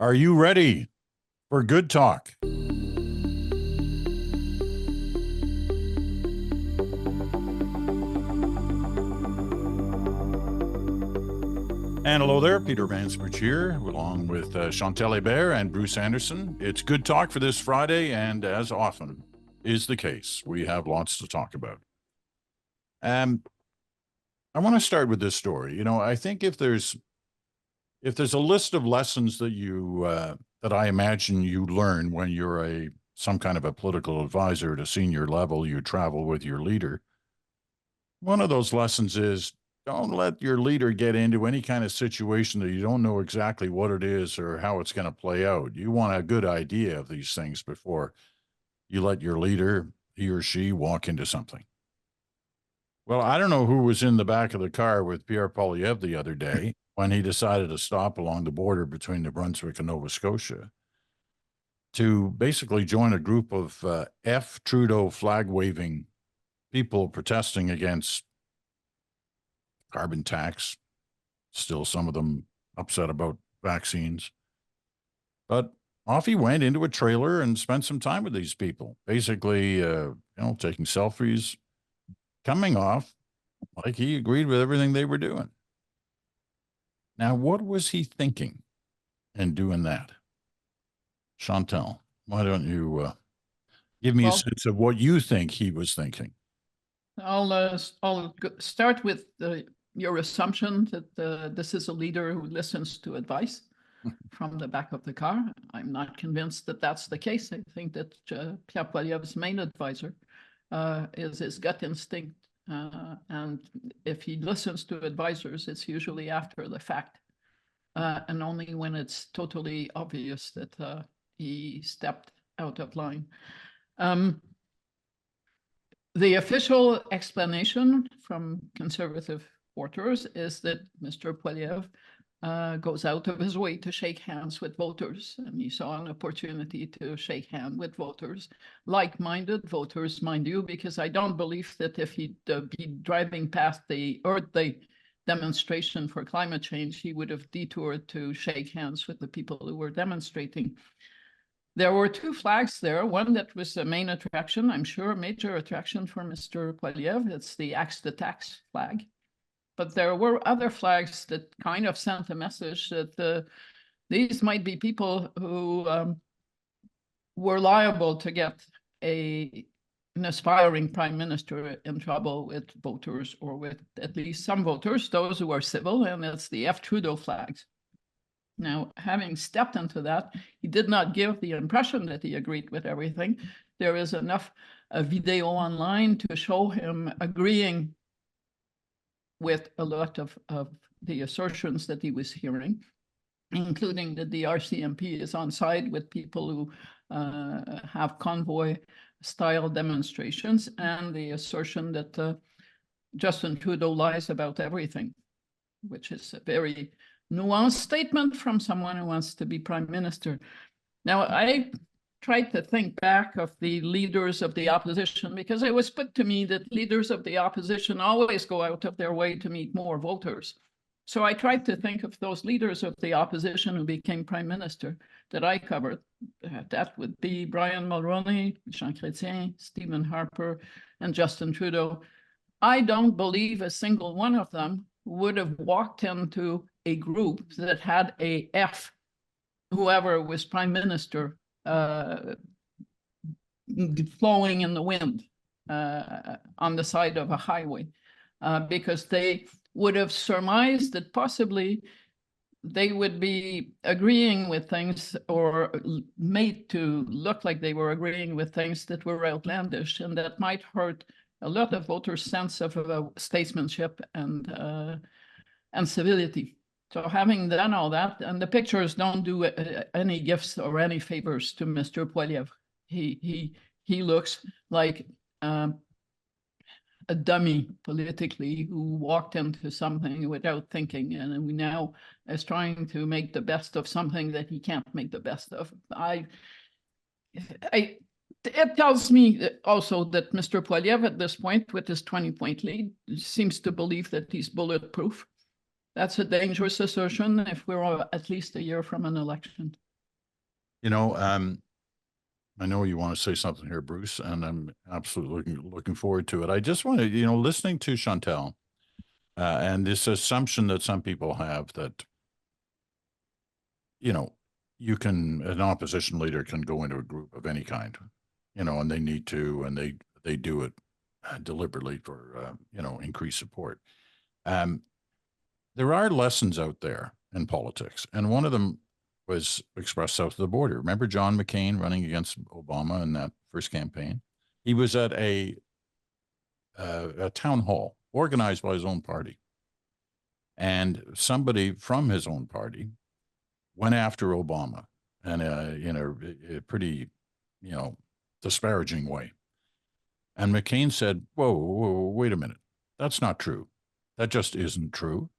Are you ready for good talk? And hello there, Peter Mansbridge here, along with Chantal and Bruce and Bruce Anderson. It's good talk for this Friday, and as often is the case, we have lots to talk about. I want to start with this story. You know, I think if there's a list of lessons that that I imagine you learn when you're some kind of a political advisor at a senior level, you travel with your leader. One of those lessons is don't let your leader get into any kind of situation that you don't know exactly what it is or how it's going to play out. You want a good idea of these things before you let your leader, he or she, walk into something. Well, I don't know who was in the back of the car with Pierre Poilievre the other day when he decided to stop along the border between New Brunswick and Nova Scotia to basically join a group of F-Trudeau flag-waving people protesting against carbon tax. Still, some of them upset about vaccines. But off he went into a trailer and spent some time with these people, basically, taking selfies, coming off like he agreed with everything they were doing. Now, what was he thinking in doing that? Chantal, why don't you give me a sense of what you think he was thinking? I'll start with your assumption that this is a leader who listens to advice from the back of the car. I'm not convinced that that's the case. I think that Pierre Poilievre's main advisor is his gut instinct. And if he listens to advisors, it's usually after the fact and only when it's totally obvious that he stepped out of line. The official explanation from conservative quarters is that Mr. Poilievre goes out of his way to shake hands with voters, and he saw an opportunity to shake hands with voters, like-minded voters, mind you, because I don't believe that if he'd be driving past the Earth Day demonstration for climate change, he would have detoured to shake hands with the people who were demonstrating. There were two flags there, one that was the main attraction, I'm sure a major attraction for Mr. Poilievre. It's the Axe the Tax flag. But there were other flags that kind of sent a message that these might be people who were liable to get an aspiring prime minister in trouble with voters, or with at least some voters, those who are civil, and it's the F-Trudeau flags. Now, having stepped into that, he did not give the impression that he agreed with everything. There is enough video online to show him agreeing with a lot of the assertions that he was hearing, including that the RCMP is on side with people who have convoy-style demonstrations, and the assertion that Justin Trudeau lies about everything, which is a very nuanced statement from someone who wants to be prime minister. Now, I tried to think back of the leaders of the opposition, because it was put to me that leaders of the opposition always go out of their way to meet more voters. So I tried to think of those leaders of the opposition who became prime minister that I covered. That would be Brian Mulroney, Jean Chrétien, Stephen Harper, and Justin Trudeau. I don't believe a single one of them would have walked into a group that had a F, whoever was prime minister, flowing in the wind on the side of a highway, because they would have surmised that possibly they would be agreeing with things, or made to look like they were agreeing with things that were outlandish, and that might hurt a lot of voters' sense of statesmanship and civility. So having done all that, and the pictures don't do any gifts or any favors to Mr. Poilievre. He looks like a dummy politically who walked into something without thinking, and who now is trying to make the best of something that he can't make the best of. It tells me also that Mr. Poilievre, at this point, with his 20-point lead, seems to believe that he's bulletproof. That's a dangerous assertion if we're at least a year from an election. You know, I know you want to say something here, Bruce, and I'm absolutely looking forward to it. I just want to, listening to Chantal and this assumption that some people have that, an opposition leader can go into a group of any kind, and they need to, and they do it deliberately for, increased support. There are lessons out there in politics, and one of them was expressed south of the border. Remember John McCain running against Obama in that first campaign? He was at a town hall organized by his own party, and somebody from his own party went after Obama and in a pretty, disparaging way. And McCain said, whoa, wait a minute. That's not true. That just isn't true.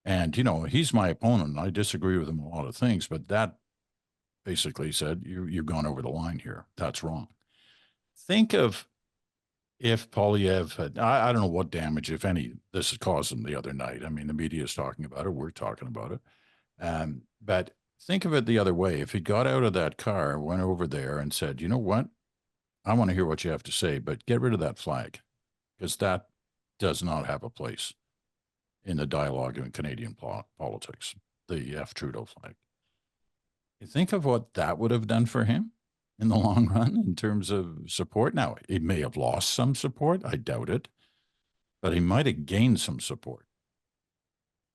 And, he's my opponent. I disagree with him on a lot of things, but that basically said, you've gone over the line here. That's wrong. Think of if Poilievre had, I don't know what damage, if any, this has caused him the other night. I mean, the media is talking about it. We're talking about it. But think of it the other way. If he got out of that car, went over there and said, you know what? I want to hear what you have to say, but get rid of that flag, because that does not have a place in the dialogue in Canadian politics, the F-Trudeau flag. You think of what that would have done for him in the long run in terms of support. Now, he may have lost some support. I doubt it. But he might have gained some support.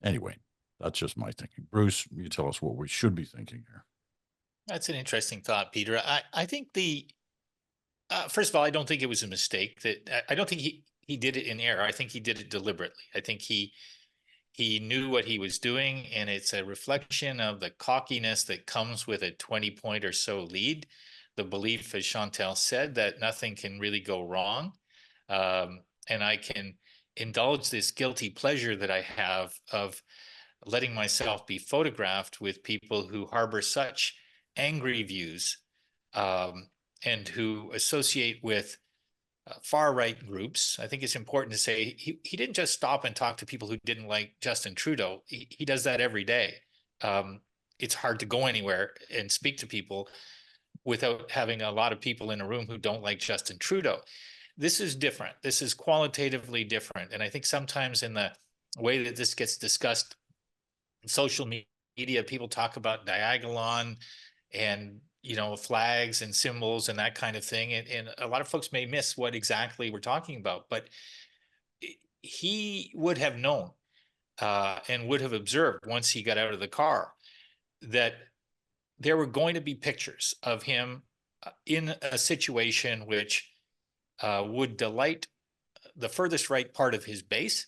Anyway, that's just my thinking. Bruce, you tell us what we should be thinking here. That's an interesting thought, Peter. I think first of all, I don't think it was a mistake. I don't think he did it in error. I think he did it deliberately. I think he knew what he was doing, and it's a reflection of the cockiness that comes with a 20-point or so lead. The belief, as Chantal said, that nothing can really go wrong. And I can indulge this guilty pleasure that I have of letting myself be photographed with people who harbor such angry views and who associate with far-right groups. I think it's important to say he didn't just stop and talk to people who didn't like Justin Trudeau. He does that every day. It's hard to go anywhere and speak to people without having a lot of people in a room who don't like Justin Trudeau. This is different. This is qualitatively different. And I think sometimes in the way that this gets discussed in social media, people talk about diagolon and flags and symbols and that kind of thing. And a lot of folks may miss what exactly we're talking about, but he would have known and would have observed once he got out of the car that there were going to be pictures of him in a situation which would delight the furthest right part of his base.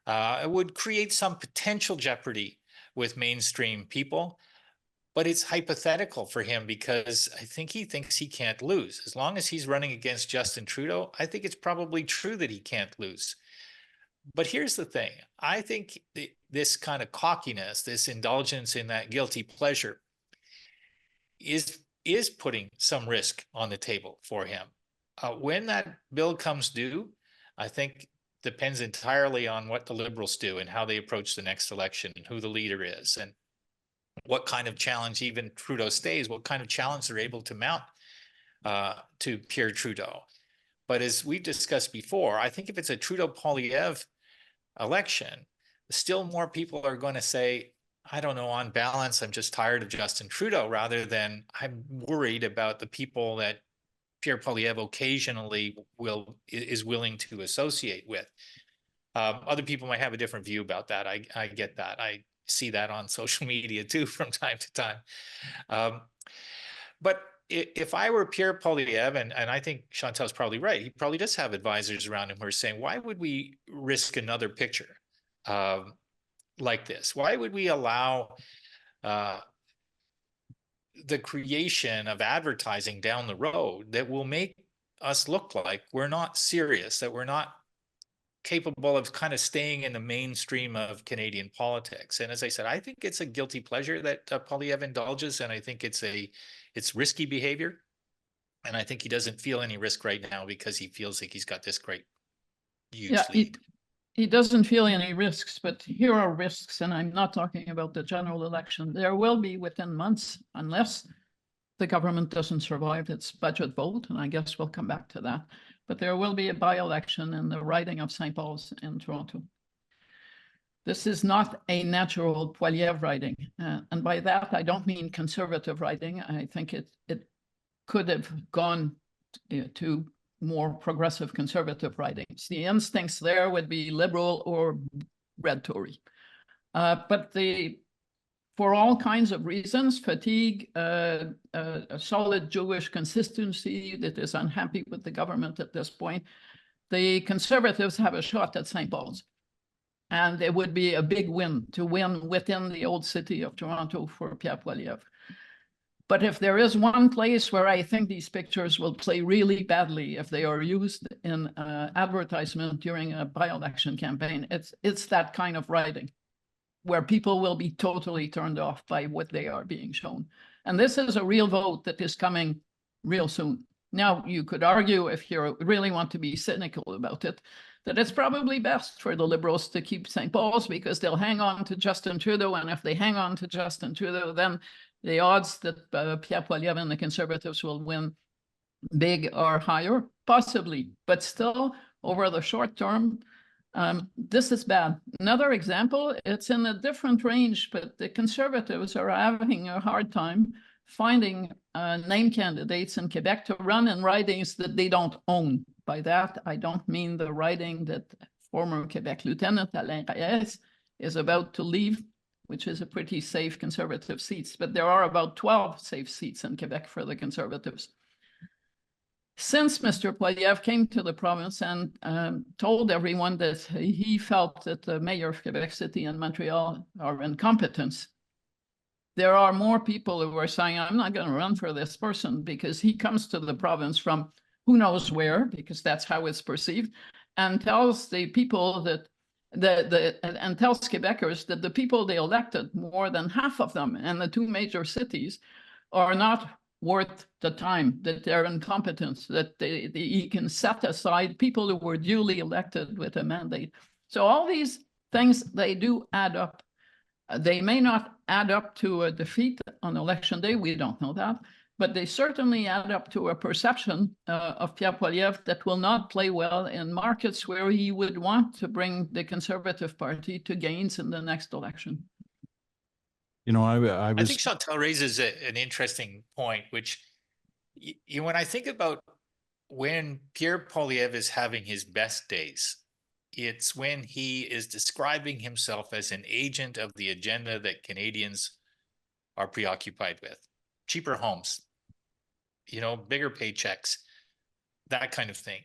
It would create some potential jeopardy with mainstream people. But it's hypothetical for him because I think he thinks he can't lose. As long as he's running against Justin Trudeau, I think it's probably true that he can't lose. But here's the thing. I think this kind of cockiness, this indulgence in that guilty pleasure is putting some risk on the table for him. When that bill comes due, I think depends entirely on what the Liberals do and how they approach the next election and who the leader is and what kind of challenge, even Trudeau stays, what kind of challenge they're able to mount to Pierre Trudeau. But as we've discussed before, I think if it's a Trudeau-Poilievre election, still more people are going to say, I don't know, on balance, I'm just tired of Justin Trudeau, rather than I'm worried about the people that Pierre Poilievre occasionally is willing to associate with. Other people might have a different view about that. I get that. I see that on social media too from time to time. But if I were Pierre Poilievre, and I think Chantal's probably right, he probably does have advisors around him who are saying, why would we risk another picture like this? Why would we allow the creation of advertising down the road that will make us look like we're not serious, that we're not capable of kind of staying in the mainstream of Canadian politics? And as I said, I think it's a guilty pleasure that Poilievre indulges, and I think it's risky behavior. And I think he doesn't feel any risk right now because he feels like he's got this great huge lead. he doesn't feel any risks, but here are risks, and I'm not talking about the general election. There will be within months, unless the government doesn't survive its budget vote, and I guess we'll come back to that. But there will be a by-election in the riding of St. Paul's in Toronto. This is not a natural Poilievre riding. And by that, I don't mean conservative riding. I think it could have gone to more progressive conservative ridings. The instincts there would be liberal or red Tory. But for all kinds of reasons, fatigue, a solid Jewish consistency that is unhappy with the government at this point, the Conservatives have a shot at St. Paul's. And it would be a big win to win within the old city of Toronto for Pierre Poilievre. But if there is one place where I think these pictures will play really badly if they are used in advertisement during a by-election campaign, it's that kind of riding where people will be totally turned off by what they are being shown. And this is a real vote that is coming real soon. Now, you could argue, if you really want to be cynical about it, that it's probably best for the Liberals to keep St. Paul's because they'll hang on to Justin Trudeau. And if they hang on to Justin Trudeau, then the odds that Pierre Poilievre and the Conservatives will win big are higher, possibly. But still, over the short term, this is bad. Another example, it's in a different range, but the Conservatives are having a hard time finding name candidates in Quebec to run in ridings that they don't own. By that, I don't mean the riding that former Quebec Lieutenant Alain Reyes is about to leave, which is a pretty safe Conservative seats, but there are about 12 safe seats in Quebec for the Conservatives. Since Mr. Poilievre came to the province and told everyone that he felt that the mayor of Quebec City and Montreal are incompetent, there are more people who are saying, I'm not going to run for this person because he comes to the province from who knows where, because that's how it's perceived, and tells the people that and tells Quebecers that the people they elected, more than half of them in the two major cities, are not worth the time, that they're incompetent, that he can set aside people who were duly elected with a mandate. So all these things, they do add up. They may not add up to a defeat on election day, we don't know that, but they certainly add up to a perception of Pierre Poilievre that will not play well in markets where he would want to bring the Conservative Party to gains in the next election. You know, I I think Chantal raises an interesting point, which when I think about when Pierre Poilievre is having his best days, it's when he is describing himself as an agent of the agenda that Canadians are preoccupied with. Cheaper homes, bigger paychecks, that kind of thing.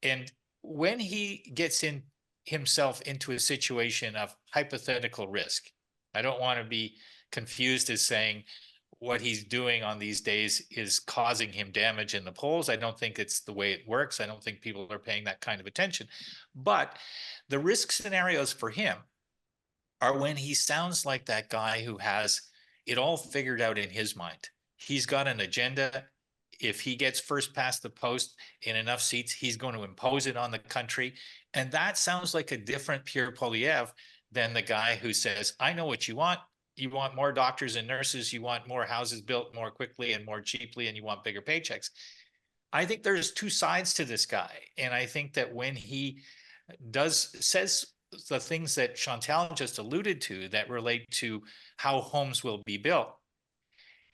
And when he gets himself into a situation of hypothetical risk, I don't want to be confused as saying what he's doing on these days is causing him damage in the polls. I don't think it's the way it works. I don't think people are paying that kind of attention. But the risk scenarios for him are when he sounds like that guy who has it all figured out in his mind. He's got an agenda. If he gets first past the post in enough seats, he's going to impose it on the country. And that sounds like a different Pierre Poilievre than the guy who says, I know what you want. You want more doctors and nurses. You want more houses built more quickly and more cheaply, and you want bigger paychecks. I think there's two sides to this guy. And I think that when he says the things that Chantal just alluded to that relate to how homes will be built,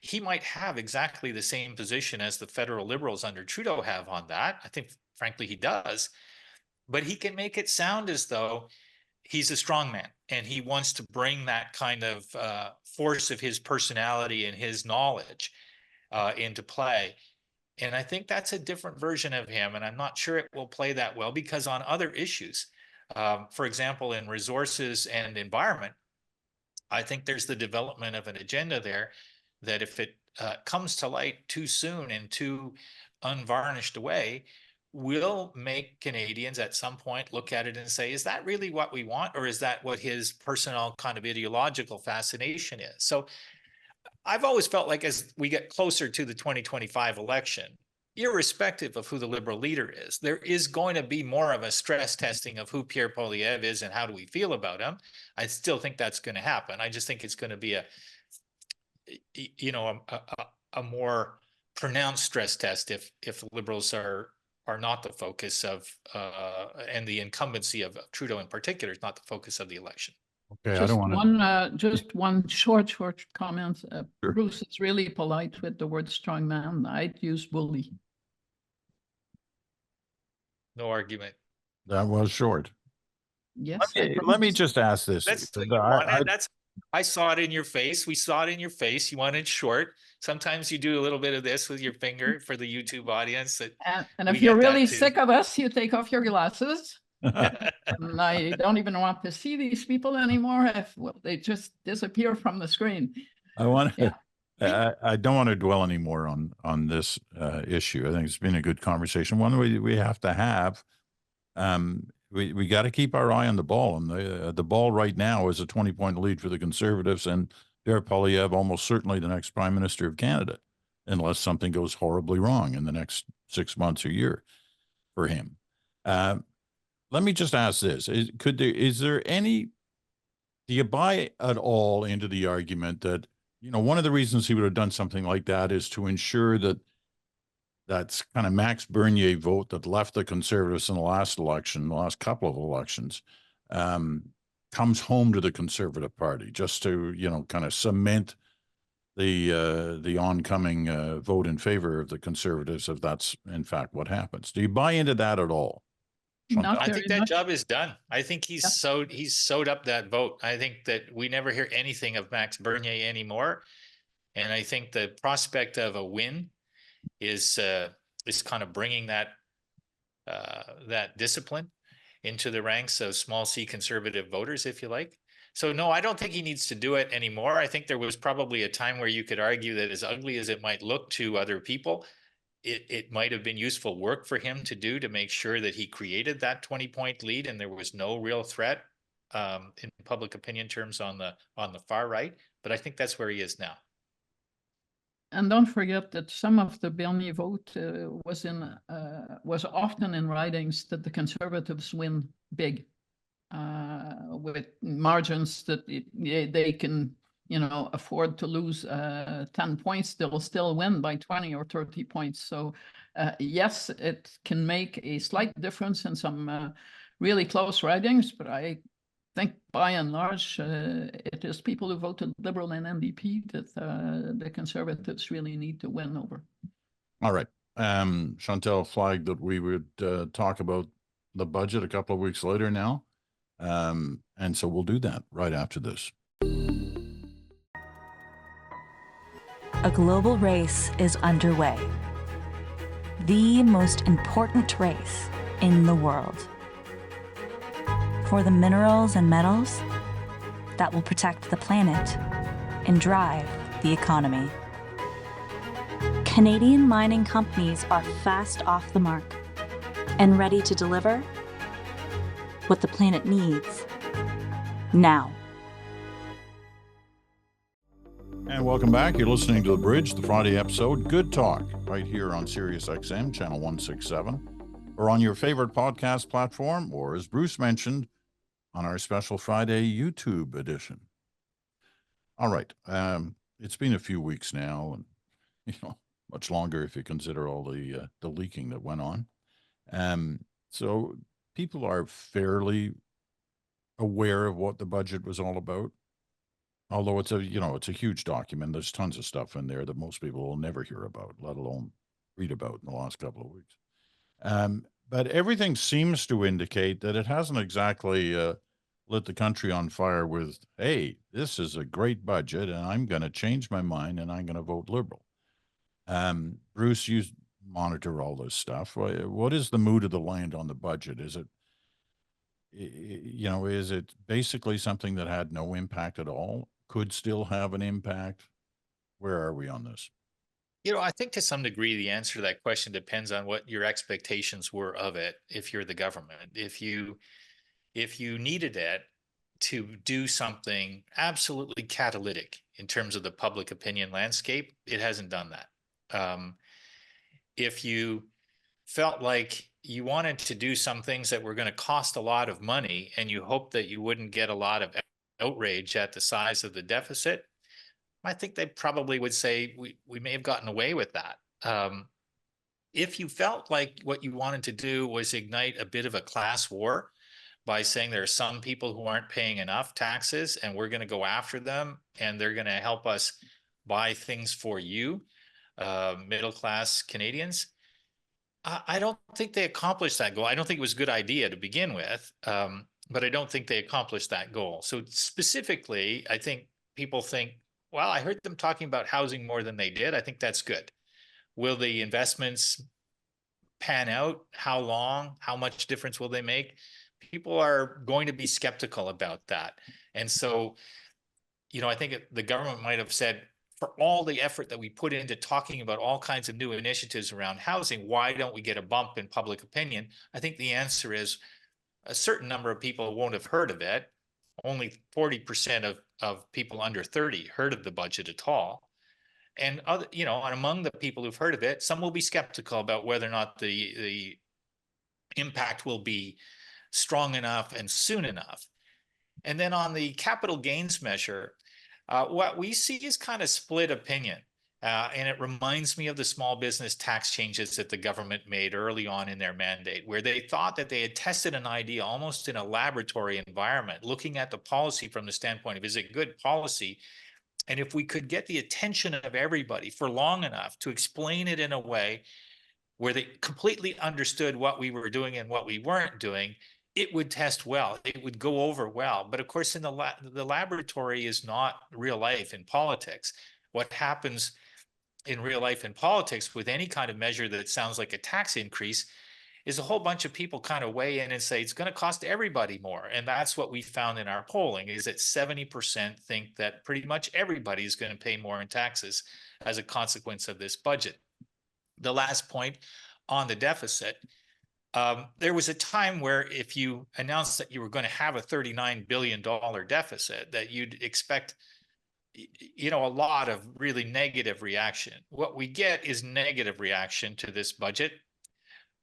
he might have exactly the same position as the federal Liberals under Trudeau have on that. I think, frankly, he does. But he can make it sound as though he's a strong man and he wants to bring that kind of force of his personality and his knowledge into play. And I think that's a different version of him. And I'm not sure it will play that well because on other issues, for example, in resources and environment, I think there's the development of an agenda there that if it comes to light too soon in too unvarnished a way, will make Canadians at some point look at it and say, is that really what we want? Or is that what his personal kind of ideological fascination is? So I've always felt like as we get closer to the 2025 election, irrespective of who the Liberal leader is, there is going to be more of a stress testing of who Pierre Poilievre is and how do we feel about him. I still think that's going to happen. I just think it's going to be a more pronounced stress test if the Liberals are not the focus of and the incumbency of Trudeau in particular is not the focus of the election. Okay, I don't want to. Just one short comment. Sure. Bruce is really polite with the word strong man. I'd use bully. No argument. That was short. Yes. Let me just ask this. That's what you wanted. I saw it in your face. We saw it in your face. You wanted short. Sometimes you do a little bit of this with your finger for the YouTube audience. And if you're really sick of us, you take off your glasses. And I don't even want to see these people anymore. They just disappear from the screen. I want to. Yeah. I don't want to dwell anymore on this issue. I think it's been a good conversation. One we have to have. We got to keep our eye on the ball, and the ball right now is a 20-point lead for the Conservatives, and Pierre Poilievre almost certainly the next Prime Minister of Canada, unless something goes horribly wrong in the next 6 months or year for him. Let me just ask this: is there any? Do you buy at all into the argument that one of the reasons he would have done something like that is to ensure that that's kind of Max Bernier vote that left the Conservatives in the last election, the last couple of elections, comes home to the Conservative Party, just to kind of cement the oncoming vote in favor of the Conservatives, if that's in fact what happens. Do you buy into that at all? I think that job is done. I think he's sewed up that vote. I think that we never hear anything of Max Bernier anymore, and I think the prospect of a win is kind of bringing that discipline into the ranks of small C Conservative voters, if you like. So no, I don't think he needs to do it anymore. I think there was probably a time where you could argue that as ugly as it might look to other people, it might have been useful work for him to do to make sure that he created that 20-point lead and there was no real threat in public opinion terms on the far right. But I think that's where he is now. And don't forget that some of the Bernier vote was often in ridings that the Conservatives win big, with margins that they can afford to lose 10 points. They'll still win by 20 or 30 points. So yes, it can make a slight difference in some really close ridings, but I think by and large, it is people who voted Liberal and NDP that the Conservatives really need to win over. All right. Chantal flagged that we would talk about the budget a couple of weeks later now. And so we'll do that right after this. A global race is underway. The most important race in the world. For the minerals and metals that will protect the planet and drive the economy. Canadian mining companies are fast off the mark and ready to deliver what the planet needs now. And welcome back. You're listening to The Bridge, the Friday episode, Good Talk, right here on Sirius XM, channel 167, or on your favorite podcast platform, or as Bruce mentioned, on our special Friday YouTube edition. All right. It's been a few weeks now, and much longer if you consider all the leaking that went on. So people are fairly aware of what the budget was all about. Although it's a huge document. There's tons of stuff in there that most people will never hear about, let alone read about in the last couple of weeks. But everything seems to indicate that it hasn't exactly lit the country on fire with, hey, this is a great budget and I'm going to change my mind and I'm going to vote Liberal. Bruce, you monitor all this stuff. What is the mood of the land on the budget? Is it basically something that had no impact at all? Could still have an impact? Where are we on this? I think to some degree, the answer to that question depends on what your expectations were of it. If you're the government, if you needed it to do something absolutely catalytic in terms of the public opinion landscape, it hasn't done that. if you felt like you wanted to do some things that were going to cost a lot of money and you hoped that you wouldn't get a lot of outrage at the size of the deficit, I think they probably would say we may have gotten away with that. If you felt like what you wanted to do was ignite a bit of a class war by saying there are some people who aren't paying enough taxes and we're going to go after them and they're going to help us buy things for you, middle-class Canadians, I don't think they accomplished that goal. I don't think it was a good idea to begin with, but I don't think they accomplished that goal. So specifically, I think people think, well, I heard them talking about housing more than they did. I think that's good. Will the investments pan out? How long? How much difference will they make? People are going to be skeptical about that. And so, I think the government might have said, for all the effort that we put into talking about all kinds of new initiatives around housing, why don't we get a bump in public opinion? I think the answer is a certain number of people won't have heard of it. Only 40% of people under 30 heard of the budget at all. And other, and among the people who've heard of it, some will be skeptical about whether or not the impact will be strong enough and soon enough. And then on the capital gains measure, what we see is kind of split opinion. And it reminds me of the small business tax changes that the government made early on in their mandate, where they thought that they had tested an idea almost in a laboratory environment, looking at the policy from the standpoint of, is it good policy? And if we could get the attention of everybody for long enough to explain it in a way where they completely understood what we were doing and what we weren't doing, it would test well. It would go over well. But of course, in the laboratory is not real life in politics. What happens in real life in politics with any kind of measure that sounds like a tax increase is a whole bunch of people kind of weigh in and say it's going to cost everybody more. And that's what we found in our polling, is that 70% think that pretty much everybody is going to pay more in taxes as a consequence of this budget. The last point on the deficit, there was a time where if you announced that you were going to have a $39 billion deficit, that you'd expect a lot of really negative reaction. What we get is negative reaction to this budget,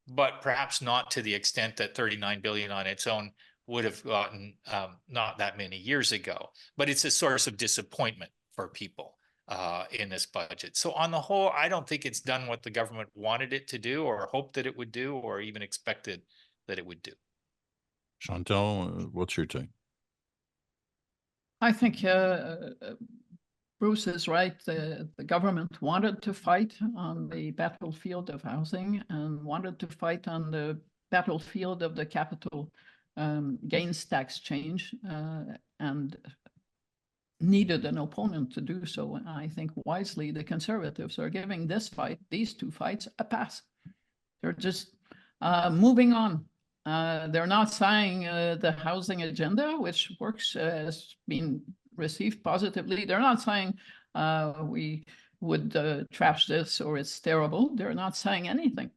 but perhaps not to the extent that 39 billion on its own would have gotten not that many years ago. But it's a source of disappointment for people in this budget. So on the whole, I don't think it's done what the government wanted it to do or hoped that it would do or even expected that it would do. Chantal, what's your take? I think Bruce is right. The government wanted to fight on the battlefield of housing and wanted to fight on the battlefield of the capital gains tax change and needed an opponent to do so. And I think wisely the Conservatives are giving these two fights, a pass. They're just moving on. They're not saying the housing agenda, which works, has been received positively. They're not saying we would trash this or it's terrible. They're not saying anything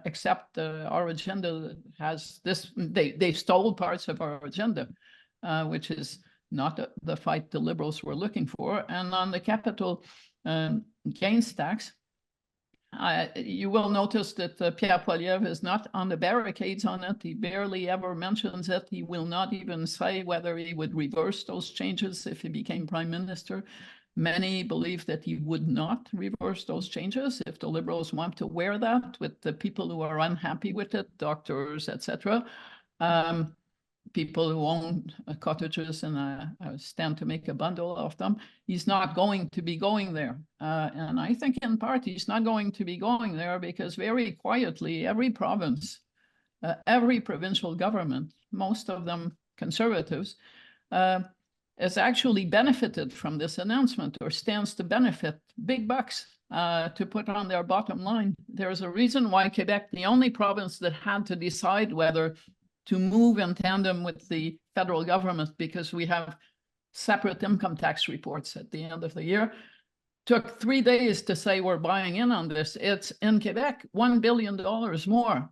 except our agenda has this. They stole parts of our agenda, which is not the fight the Liberals were looking for. And on the capital gains tax, you will notice that Pierre Poilievre is not on the barricades on it. He barely ever mentions it. He will not even say whether he would reverse those changes if he became prime minister. Many believe that he would not reverse those changes if the Liberals want to wear that with the people who are unhappy with it, doctors, etc. People who own cottages, and I stand to make a bundle of them. He's not going to be going there. And I think in part he's not going to be going there because very quietly, every province, every provincial government, most of them conservatives, has actually benefited from this announcement or stands to benefit big bucks to put on their bottom line. There's a reason why Quebec, the only province that had to decide whether to move in tandem with the federal government, because we have separate income tax reports at the end of the year, took 3 days to say we're buying in on this. It's in Quebec, $1 billion more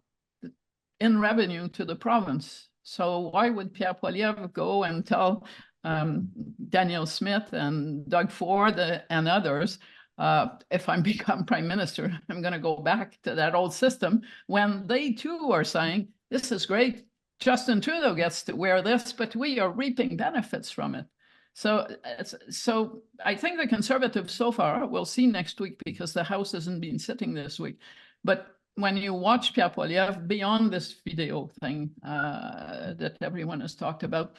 in revenue to the province. So why would Pierre Poilievre go and tell Daniel Smith and Doug Ford and others if I become prime minister, I'm going to go back to that old system when they too are saying, this is great. Justin Trudeau gets to wear this, but we are reaping benefits from it. So I think the Conservatives so far, we'll see next week because the House hasn't been sitting this week. But when you watch Pierre Poilievre, beyond this video thing that everyone has talked about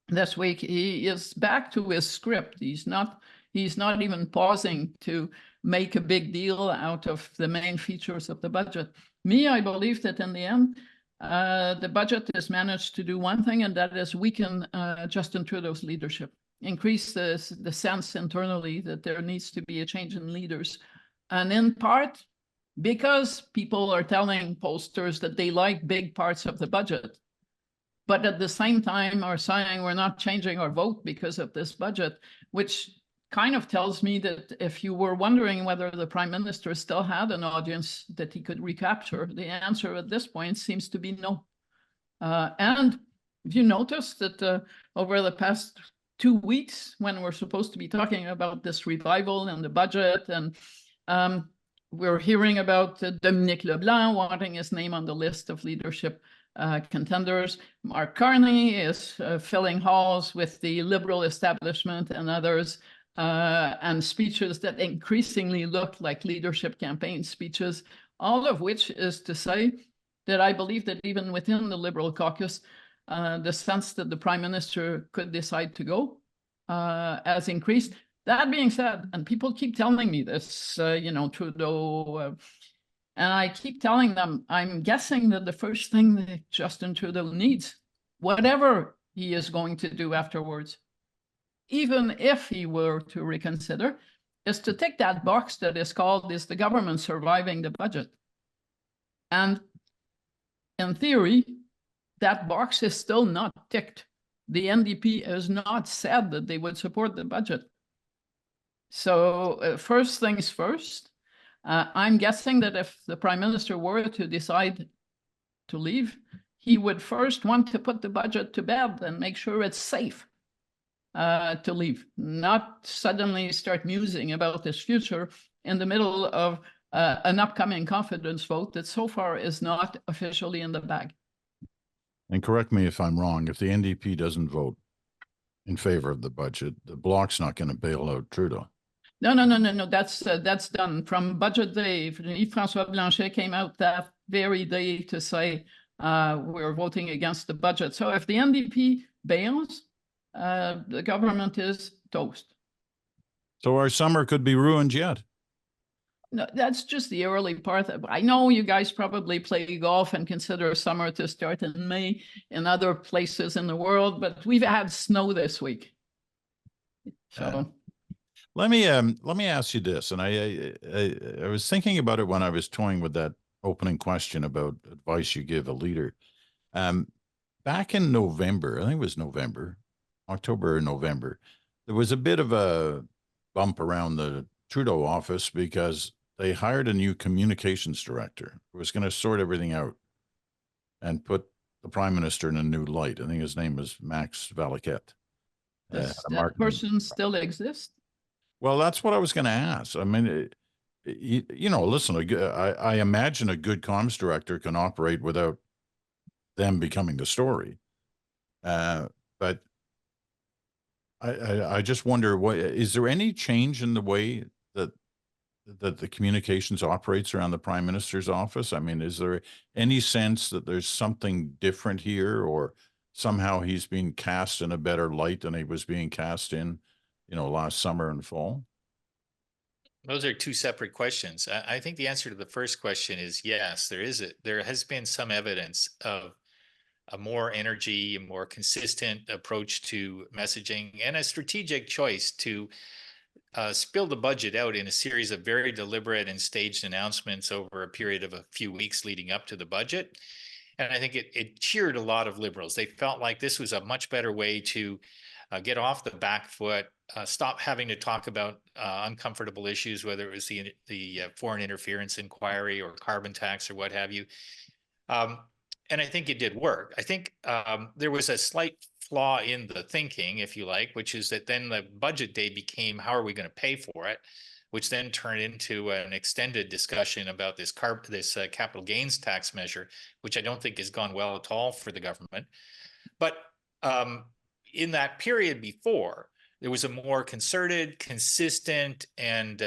this week, he is back to his script. He's not even pausing to make a big deal out of the main features of the budget. I believe that in the end, the budget has managed to do one thing, and that is weaken Justin Trudeau's leadership, increase the sense internally that there needs to be a change in leaders. And in part, because people are telling pollsters that they like big parts of the budget, but at the same time are saying we're not changing our vote because of this budget, which kind of tells me that if you were wondering whether the prime minister still had an audience that he could recapture, the answer at this point seems to be no. And if you notice that over the past 2 weeks, when we're supposed to be talking about this revival and the budget, and we're hearing about Dominique Leblanc wanting his name on the list of leadership contenders. Mark Carney is filling halls with the Liberal establishment and others, and speeches that increasingly look like leadership campaign speeches, all of which is to say that I believe that even within the Liberal caucus, the sense that the prime minister could decide to go has increased. That being said, and people keep telling me this, Trudeau, and I keep telling them, I'm guessing that the first thing that Justin Trudeau needs, whatever he is going to do afterwards, even if he were to reconsider, is to tick that box that is called, is the government surviving the budget? And in theory, that box is still not ticked. The NDP has not said that they would support the budget. So first things first, I'm guessing that if the prime minister were to decide to leave, he would first want to put the budget to bed and make sure it's safe to leave, not suddenly start musing about his future in the middle of an upcoming confidence vote that so far is not officially in the bag. And correct me if I'm wrong, if the NDP doesn't vote in favor of the budget, the Bloc's not going to bail out Trudeau. No. That's done. From budget day, Yves-François Blanchet came out that very day to say we're voting against the budget. So if the NDP bails, the government is toast. So our summer could be ruined yet. No, that's just the early part. I know you guys probably play golf and consider summer to start in May in other places in the world, but we've had snow this week. So let me ask you this, and I was thinking about it when I was toying with that opening question about advice you give a leader. Back in November, I think it was October or November, there was a bit of a bump around the Trudeau office because they hired a new communications director who was going to sort everything out and put the prime minister in a new light. I think his name was Max Valiquette. Does that person still exist? Well, that's what I was going to ask. I mean, listen, I imagine a good comms director can operate without them becoming the story. But I just wonder, is there any change in the way that the communications operates around the prime minister's office? I mean, is there any sense that there's something different here, or somehow he's being cast in a better light than he was being cast in, last summer and fall? Those are two separate questions. I think the answer to the first question is yes, there has been some evidence of a more energy, a more consistent approach to messaging, and a strategic choice to spill the budget out in a series of very deliberate and staged announcements over a period of a few weeks leading up to the budget. And I think it cheered a lot of Liberals. They felt like this was a much better way to get off the back foot, stop having to talk about uncomfortable issues, whether it was the foreign interference inquiry or carbon tax or what have you. And I think it did work. I think there was a slight flaw in the thinking, if you like, which is that then the budget day became, how are we going to pay for it? which then turned into an extended discussion about this capital gains tax measure, which I don't think has gone well at all for the government. But in that period before, there was a more concerted, consistent, and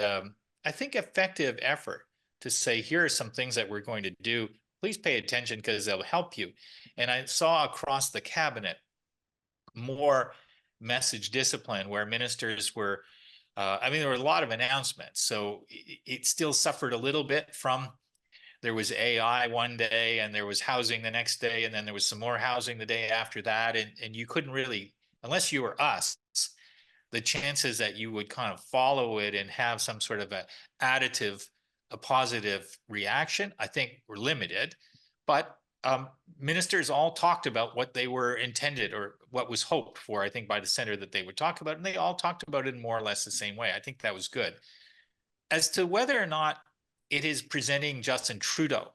I think effective effort to say, here are some things that we're going to do. Please pay attention because they'll help you. And I saw across the cabinet more message discipline where ministers were, I mean, there were a lot of announcements. So it still suffered a little bit from, there was AI one day and there was housing the next day, and then there was some more housing the day after that. And you couldn't really, unless you were us, the chances that you would kind of follow it and have some sort of a positive reaction, I think were limited. But ministers all talked about what they were intended or what was hoped for, I think, by the center that they would talk about. And they all talked about it in more or less the same way. I think that was good. As to whether or not it is presenting Justin Trudeau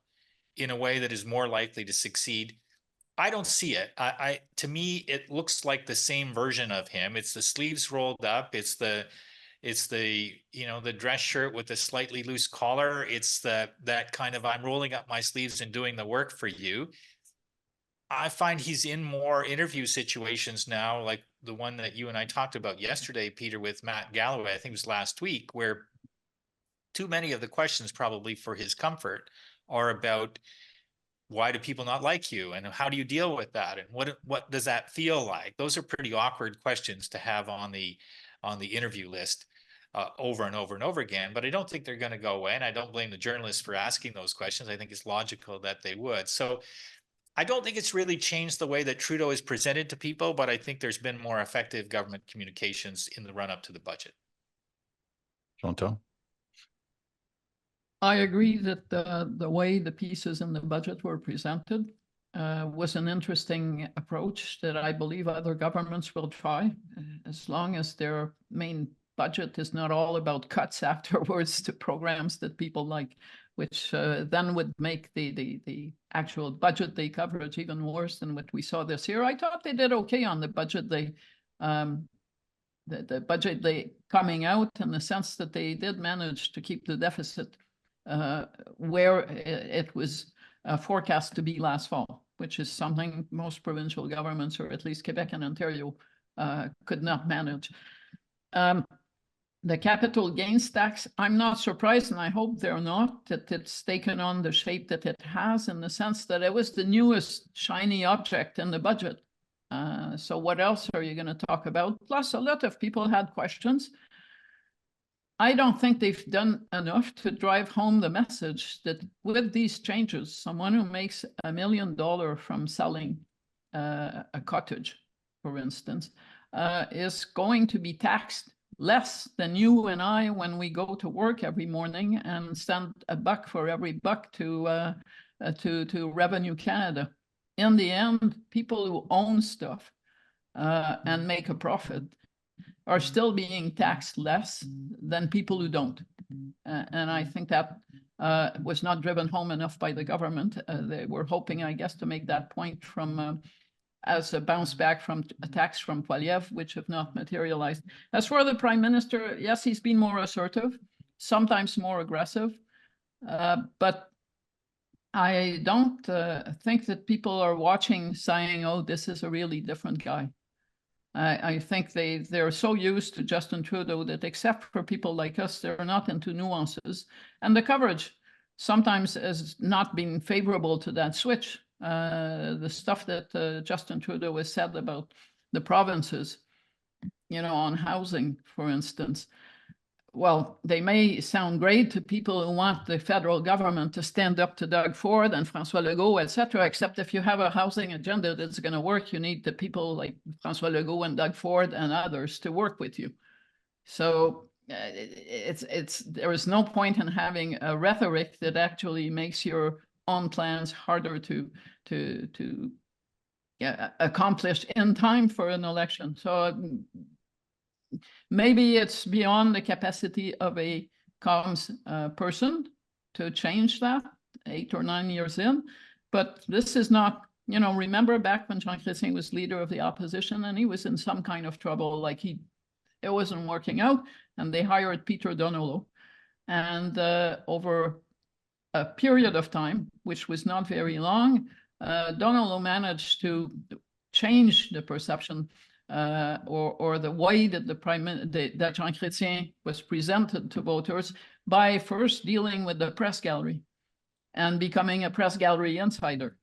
in a way that is more likely to succeed, I don't see it. To me, it looks like the same version of him. It's the sleeves rolled up. It's the the dress shirt with a slightly loose collar. It's that kind of, I'm rolling up my sleeves and doing the work for you. I find he's in more interview situations now, like the one that you and I talked about yesterday, Peter, with Matt Galloway, I think it was last week, where too many of the questions probably for his comfort are about, why do people not like you? And how do you deal with that? And what does that feel like? Those are pretty awkward questions to have on the interview list over and over and over again. But I don't think they're going to go away. And I don't blame the journalists for asking those questions. I think it's logical that they would. So I don't think it's really changed the way that Trudeau is presented to people, but I think there's been more effective government communications in the run up to the budget. Chantal? I agree that the way the pieces in the budget were presented was an interesting approach that I believe other governments will try, as long as their main budget is not all about cuts afterwards to programs that people like, which then would make the actual budget day coverage even worse than what we saw this year. I thought they did okay on the budget day. The budget day coming out, in the sense that they did manage to keep the deficit where it was forecast to be last fall, which is something most provincial governments, or at least Quebec and Ontario, could not manage. The capital gains tax, I'm not surprised, and I hope they're not, that it's taken on the shape that it has, in the sense that it was the newest shiny object in the budget. So what else are you going to talk about? Plus, a lot of people had questions. I don't think they've done enough to drive home the message that with these changes, someone who makes $1 million from selling a cottage, for instance, is going to be taxed less than you and I when we go to work every morning and send $1 for every buck to Revenue Canada. In the end, people who own stuff and make a profit are still being taxed less than people who don't. And I think that was not driven home enough by the government. They were hoping, I guess, to make that point from as a bounce back from attacks from Poilievre, which have not materialized. As for the Prime Minister, yes, he's been more assertive, sometimes more aggressive, but I don't think that people are watching saying, oh, this is a really different guy. I think they're so used to Justin Trudeau that, except for people like us, they're not into nuances. And the coverage sometimes has not been favorable to that switch. The stuff that Justin Trudeau has said about the provinces, on housing, for instance, well, they may sound great to people who want the federal government to stand up to Doug Ford and François Legault, etc. Except if you have a housing agenda that's going to work, you need the people like François Legault and Doug Ford and others to work with you. So there is no point in having a rhetoric that actually makes your own plans harder to accomplish in time for an election. So maybe it's beyond the capacity of a comms person to change that 8 or 9 years in, but this is not, remember back when Jean Chrétien was leader of the opposition and he was in some kind of trouble, like it wasn't working out, and they hired Peter Donolo And over a period of time, which was not very long, Donald managed to change the perception or the way that that Jean Chrétien was presented to voters by first dealing with the press gallery and becoming a press gallery insider.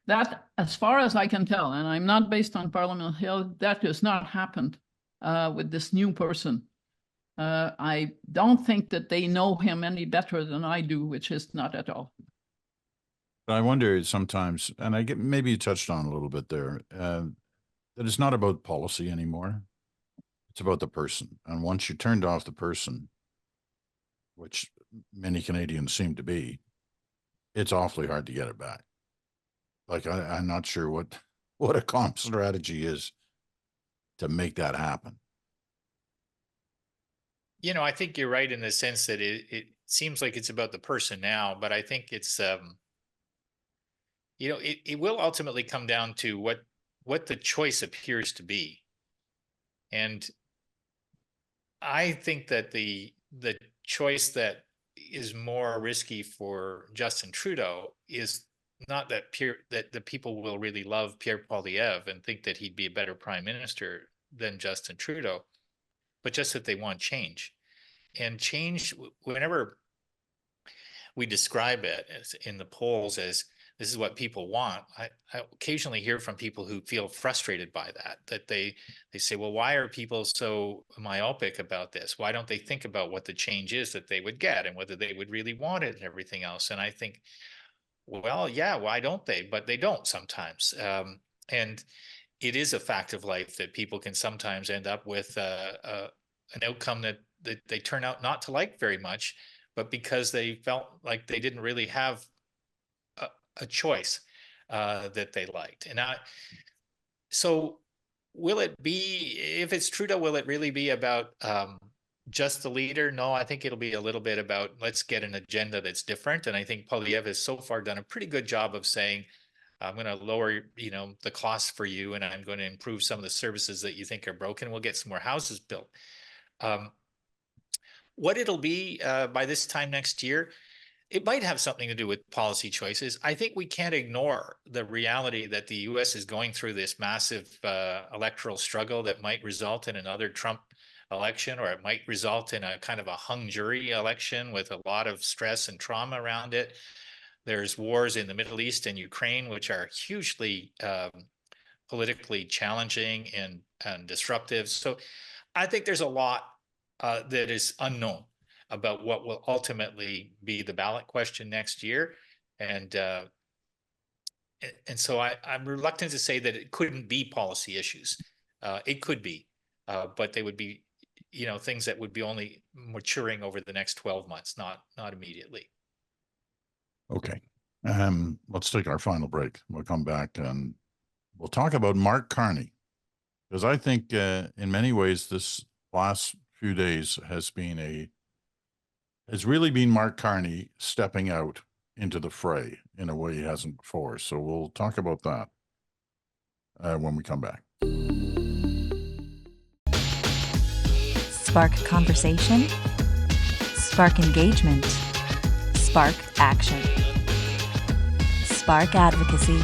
That, as far as I can tell, and I'm not based on Parliament Hill, that has not happened with this new person. I don't think that they know him any better than I do, which is not at all. But I wonder sometimes, and I get, maybe you touched on a little bit there, that it's not about policy anymore. It's about the person. And once you turned off the person, which many Canadians seem to be, it's awfully hard to get it back. Like, I'm not sure what a calm strategy is to make that happen. You know, I think you're right in the sense that it seems like it's about the person now, but I think it's, you know, it will ultimately come down to what the choice appears to be. And I think that the choice that is more risky for Justin Trudeau is not that the people will really love Pierre Poilievre and think that he'd be a better prime minister than Justin Trudeau, but just that they want change. And change, whenever we describe it as in the polls as this is what people want, I occasionally hear from people who feel frustrated by that they say, well, why are people so myopic about this? Why don't they think about what the change is that they would get and whether they would really want it and everything else? And I think, well, yeah, why don't they? But they don't sometimes. And it is a fact of life that people can sometimes end up with an outcome that they turn out not to like very much, but because they felt like they didn't really have a choice that they liked. And so will it be, if it's Trudeau, will it really be about just the leader? No, I think it'll be a little bit about let's get an agenda that's different. And I think Poilievre has so far done a pretty good job of saying, I'm going to lower, you know, the costs for you, and I'm going to improve some of the services that you think are broken. We'll get some more houses built. What it'll be by this time next year, it might have something to do with policy choices. I think we can't ignore the reality that the US is going through this massive electoral struggle that might result in another Trump election, or it might result in a kind of a hung jury election with a lot of stress and trauma around it. There's wars in the Middle East and Ukraine, which are hugely politically challenging and disruptive. So I think there's a lot that is unknown about what will ultimately be the ballot question next year. And so I'm reluctant to say that it couldn't be policy issues. It could be, but they would be, you know, things that would be only maturing over the next 12 months, not immediately. Okay. Let's take our final break. We'll come back and we'll talk about Mark Carney, because I think in many ways this last few days has really been Mark Carney stepping out into the fray in a way he hasn't before. So we'll talk about that when we come back. Spark conversation, spark engagement, spark action, spark advocacy.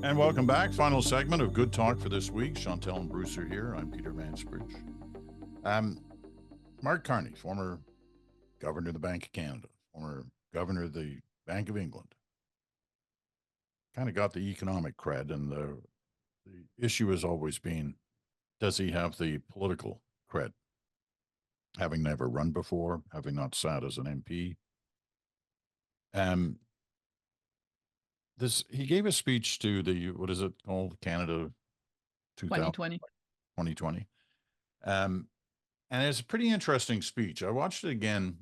And welcome back. Final segment of Good Talk for this week. Chantal and Bruce are here. I'm Peter Mansbridge. Mark Carney, former governor of the Bank of Canada, former governor of the Bank of England, kind of got the economic cred, and the issue has always been, does he have the political cred? Having never run before, having not sat as an MP. He gave a speech to the, what is it called? Canada 2020. 2020. And it's a pretty interesting speech. I watched it again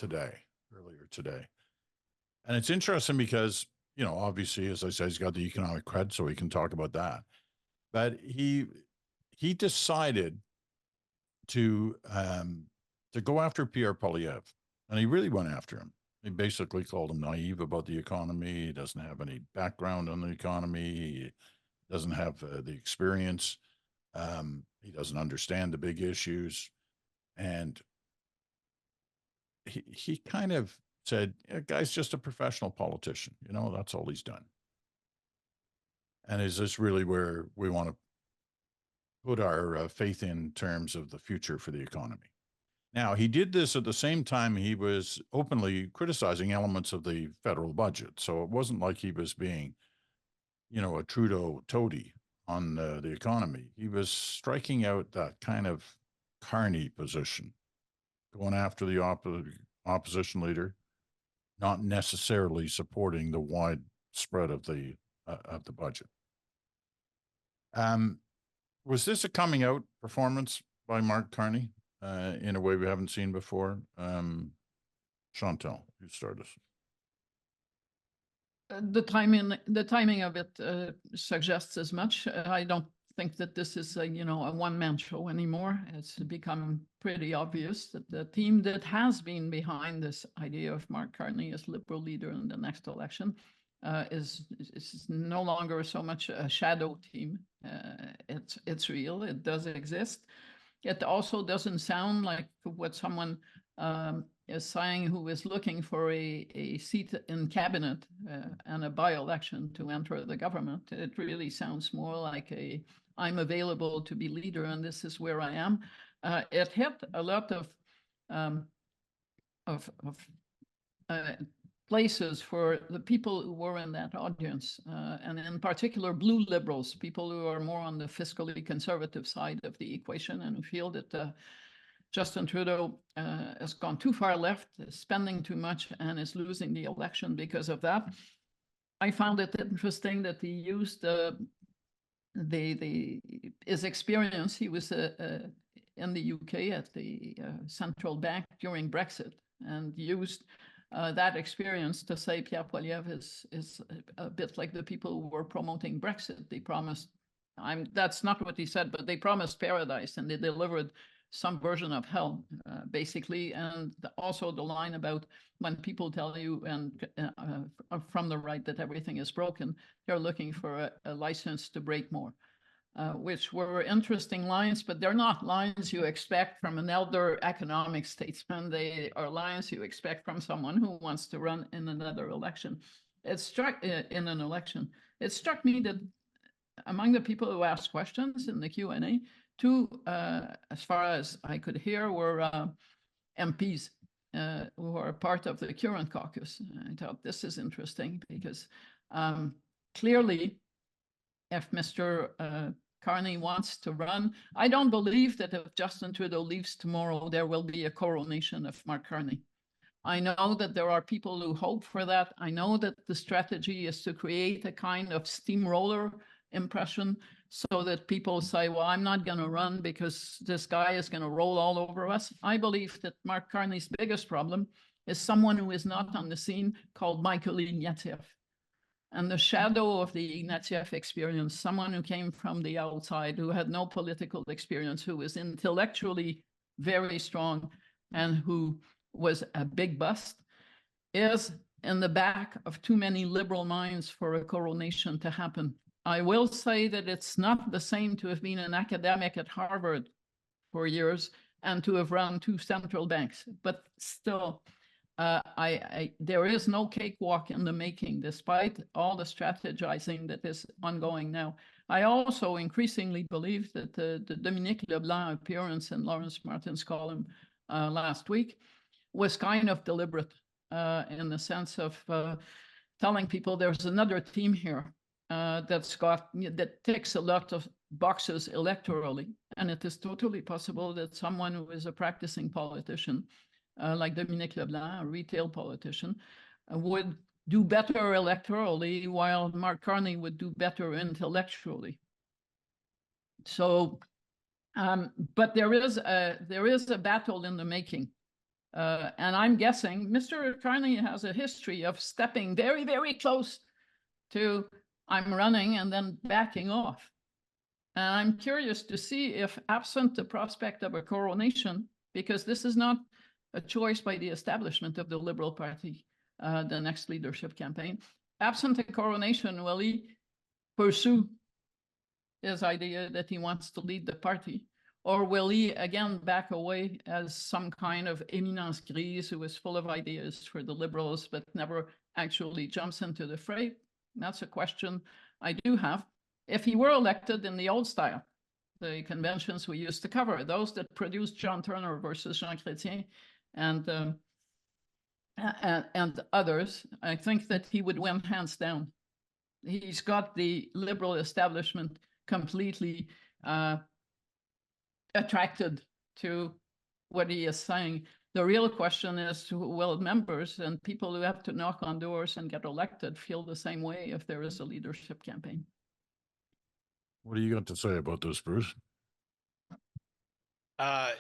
earlier today. And it's interesting because, you know, obviously, as I said, he's got the economic cred, so he can talk about that. But he decided to go after Pierre Poilievre, and he really went after him. He basically called him naive about the economy. He doesn't have any background on the economy. He doesn't have the experience. He doesn't understand the big issues. And he kind of said, yeah, guy's just a professional politician. You know, that's all he's done. And is this really where we want to put our faith in terms of the future for the economy? Now, he did this at the same time he was openly criticizing elements of the federal budget. So it wasn't like he was being, you know, a Trudeau toady on the economy. He was striking out that kind of Carney position, going after the opposition leader, not necessarily supporting the wide spread of the budget. Was this a coming out performance by Mark Carney in a way we haven't seen before? Chantal, you start us. The timing of it suggests as much. I don't think that this is a, you know, a one-man show anymore. It's become pretty obvious that the team that has been behind this idea of Mark Carney as Liberal leader in the next election is no longer so much a shadow team. It's real. It does exist. It also doesn't sound like what someone is saying who is looking for a seat in cabinet and a by-election to enter the government. It really sounds more like I'm available to be leader and this is where I am. It hit a lot of places for the people who were in that audience, and in particular blue liberals, people who are more on the fiscally conservative side of the equation and who feel that Justin Trudeau has gone too far left, is spending too much, and is losing the election because of that. I found it interesting that he used his experience. He was in the UK at the central bank during Brexit, and used that experience to say Pierre Poilievre is a bit like the people who were promoting Brexit. They promised, that's not what he said, but they promised paradise and they delivered some version of hell, basically. And also the line about when people tell you and from the right that everything is broken, they're looking for a license to break more. Which were interesting lines, but they're not lines you expect from an elder economic statesman. They are lines you expect from someone who wants to run in another election. It struck me that among the people who asked questions in the Q&A, two, as far as I could hear, were MPs who are part of the current caucus. I thought this is interesting because clearly, if Mr. Carney wants to run, I don't believe that if Justin Trudeau leaves tomorrow, there will be a coronation of Mark Carney. I know that there are people who hope for that. I know that the strategy is to create a kind of steamroller impression so that people say, well, I'm not going to run because this guy is going to roll all over us. I believe that Mark Carney's biggest problem is someone who is not on the scene called Michael Ignatieff. And the shadow of the Ignatieff experience, someone who came from the outside, who had no political experience, who was intellectually very strong, and who was a big bust, is in the back of too many liberal minds for a coronation to happen. I will say that it's not the same to have been an academic at Harvard for years and to have run two central banks, but still, there is no cakewalk in the making, despite all the strategizing that is ongoing now. I also increasingly believe that the Dominique Leblanc appearance in Lawrence Martin's column last week was kind of deliberate in the sense of telling people there's another team here that ticks a lot of boxes electorally, and it is totally possible that someone who is a practicing politician like Dominique Leblanc, a retail politician, would do better electorally, while Mark Carney would do better intellectually. So, but there is a battle in the making. And I'm guessing Mr. Carney has a history of stepping very, very close to I'm running and then backing off. And I'm curious to see if, absent the prospect of a coronation, because this is not a choice by the establishment of the Liberal Party, the next leadership campaign. Absent a coronation, will he pursue his idea that he wants to lead the party, Or will he again back away as some kind of éminence grise who is full of ideas for the Liberals, but never actually jumps into the fray? That's a question I do have. If he were elected in the old style, the conventions we used to cover, those that produced John Turner versus Jean Chrétien and others, I think that he would win hands down. He's got the Liberal establishment completely attracted to what he is saying. The real question is, will members and people who have to knock on doors and get elected feel the same way if there is a leadership campaign? What do you got to say about this, Bruce? I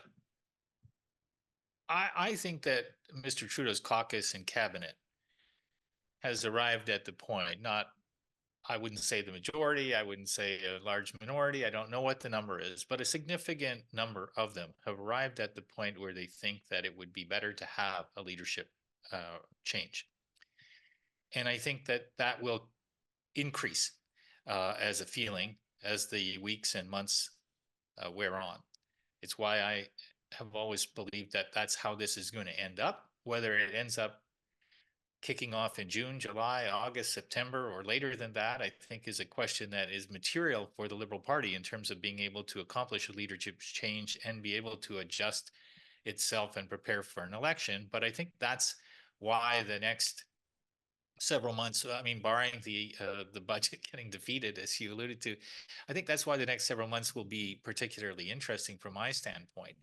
think that Mr. Trudeau's caucus and cabinet has arrived at the point, I wouldn't say the majority, I wouldn't say a large minority, I don't know what the number is, but a significant number of them have arrived at the point where they think that it would be better to have a leadership change. And I think that that will increase as a feeling as the weeks and months wear on. It's why I have always believed that that's how this is going to end up. Whether it ends up kicking off in June, July, August, September, or later than that, I think is a question that is material for the Liberal Party in terms of being able to accomplish a leadership change and be able to adjust itself and prepare for an election. But I think that's why the next several months, I mean, barring the budget getting defeated, as you alluded to, I think that's why the next several months will be particularly interesting from my standpoint.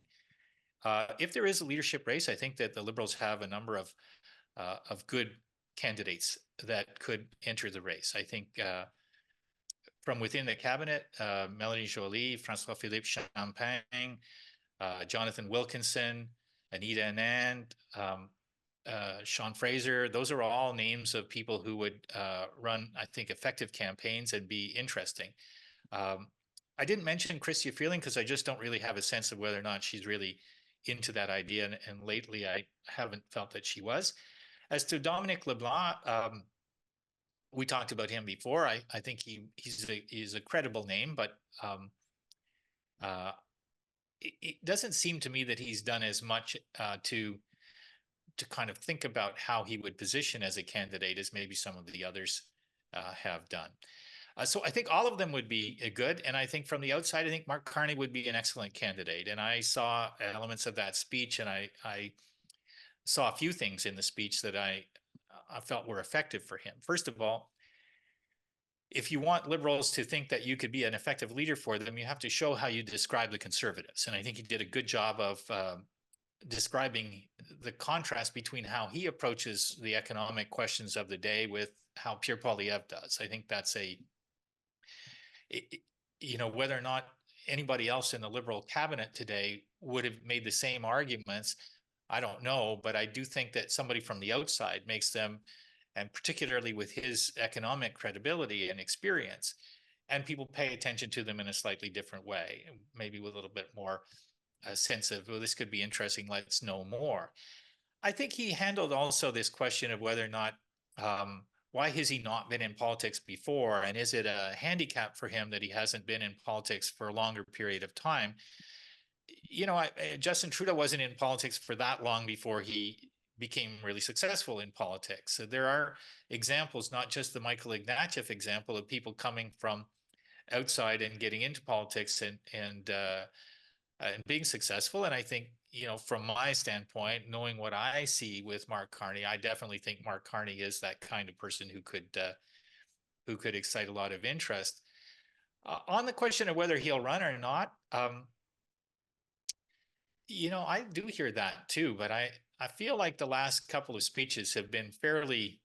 If there is a leadership race, I think that the Liberals have a number of good candidates that could enter the race. I think from within the cabinet, Melanie Joly, François-Philippe Champagne, Jonathan Wilkinson, Anita Anand, Sean Fraser, those are all names of people who would run, I think, effective campaigns and be interesting. I didn't mention Chrystia Freeling because I just don't really have a sense of whether or not she's really into that idea. And lately, I haven't felt that she was. As to Dominic LeBlanc, we talked about him before. I think he's a credible name, but it doesn't seem to me that he's done as much to kind of think about how he would position as a candidate as maybe some of the others have done. So I think all of them would be good. And I think from the outside, I think Mark Carney would be an excellent candidate. And I saw elements of that speech, and I saw a few things in the speech that I felt were effective for him. First of all, if you want Liberals to think that you could be an effective leader for them, you have to show how you describe the Conservatives. And I think he did a good job of describing the contrast between how he approaches the economic questions of the day with how Pierre Poilievre does. I think that's whether or not anybody else in the Liberal cabinet today would have made the same arguments, I don't know, but I do think that somebody from the outside makes them, and particularly with his economic credibility and experience, and people pay attention to them in a slightly different way, maybe with a little bit more sense of, well, this could be interesting, let's know more. I think he handled also this question of whether or not, why has he not been in politics before? And is it a handicap for him that he hasn't been in politics for a longer period of time? Justin Trudeau wasn't in politics for that long before he became really successful in politics. So there are examples, not just the Michael Ignatieff example of people coming from outside and getting into politics and being successful. And I think, from my standpoint, knowing what I see with Mark Carney, I definitely think Mark Carney is that kind of person who could excite a lot of interest. On the question of whether he'll run or not, I do hear that too, but I feel like the last couple of speeches have been fairly,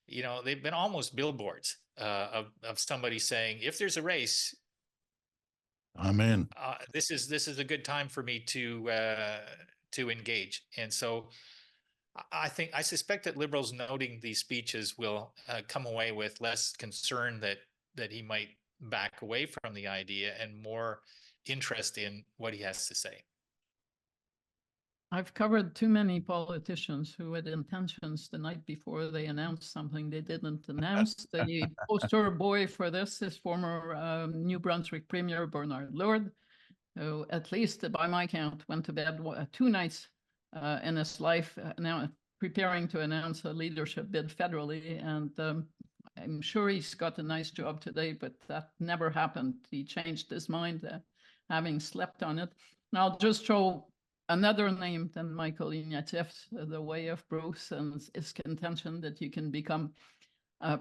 they've been almost billboards of somebody saying, if there's a race, I'm in. This is a good time for me to engage. And so I suspect that Liberals noting these speeches will come away with less concern that he might back away from the idea and more interest in what he has to say. I've covered too many politicians who had intentions the night before they announced something they didn't announce. The poster boy for this is former New Brunswick Premier Bernard Lourdes. who, at least by my count, went to bed 2 nights in his life, now preparing to announce a leadership bid federally. And I'm sure he's got a nice job today, but that never happened. He changed his mind, having slept on it. And I'll just throw another name than Michael Ignatieff, the way of Bruce and his contention that you can become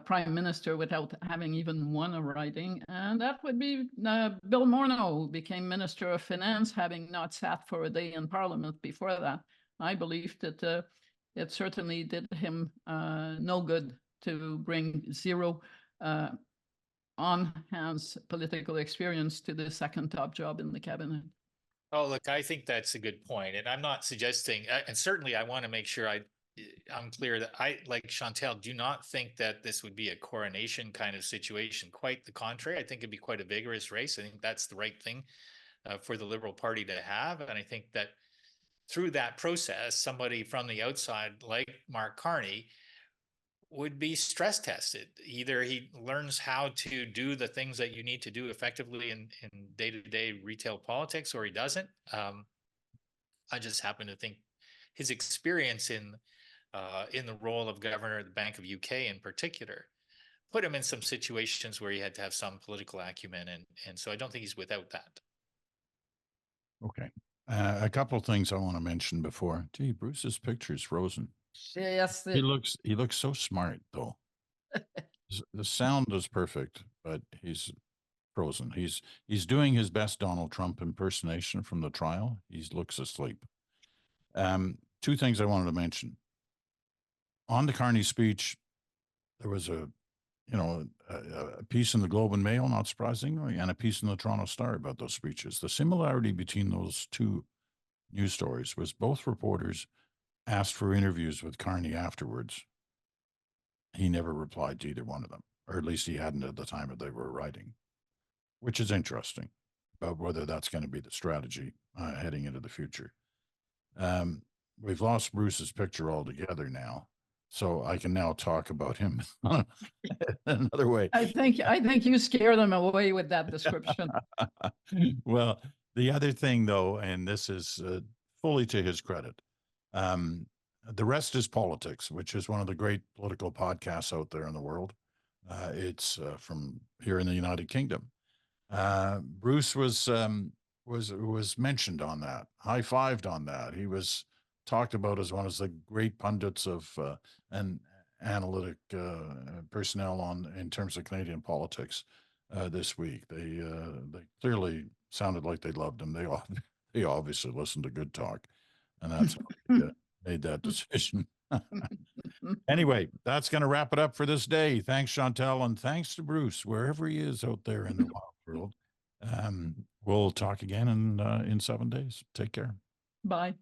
prime minister without having even won a riding. And that would be Bill Morneau, who became Minister of Finance, having not sat for a day in Parliament before that. I believe that it certainly did him no good to bring zero on-hands political experience to the second top job in the cabinet. Oh, look, I think that's a good point. And I'm not suggesting, and certainly I want to make sure I'm clear that I, like Chantal, do not think that this would be a coronation kind of situation. Quite the contrary. I think it'd be quite a vigorous race. I think that's the right thing for the Liberal Party to have. And I think that through that process, somebody from the outside, like Mark Carney, would be stress tested. Either he learns how to do the things that you need to do effectively in day-to-day retail politics, or he doesn't. I just happen to think his experience in the role of governor of the Bank of UK in particular put him in some situations where he had to have some political acumen, and so I don't think he's without that. Okay. A couple of things I want to mention before. Gee, Bruce's picture is frozen. Yes, He looks so smart though. The sound is perfect, but he's frozen. He's doing his best Donald Trump impersonation from the trial. He looks asleep. Two things I wanted to mention. On the Carney speech, there was a piece in the Globe and Mail, not surprisingly, and a piece in the Toronto Star about those speeches. The similarity between those two news stories was both reporters asked for interviews with Carney afterwards. He never replied to either one of them, or at least he hadn't at the time that they were writing, which is interesting about whether that's going to be the strategy heading into the future. We've lost Bruce's picture altogether now, so I can now talk about him another way. I think you scared them away with that description. Well, the other thing, though, and this is fully to his credit, The Rest is Politics, which is one of the great political podcasts out there in the world. It's from here in the United Kingdom. Bruce was mentioned on that, high-fived on that. He was talked about as one of the great pundits of and analytic personnel in terms of Canadian politics this week. They clearly sounded like they loved him. They obviously listened to good talk, and that's how they made that decision. Anyway, that's going to wrap it up for this day. Thanks, Chantal, and thanks to Bruce, wherever he is out there in the wild world. We'll talk again in 7 days. Take care. Bye.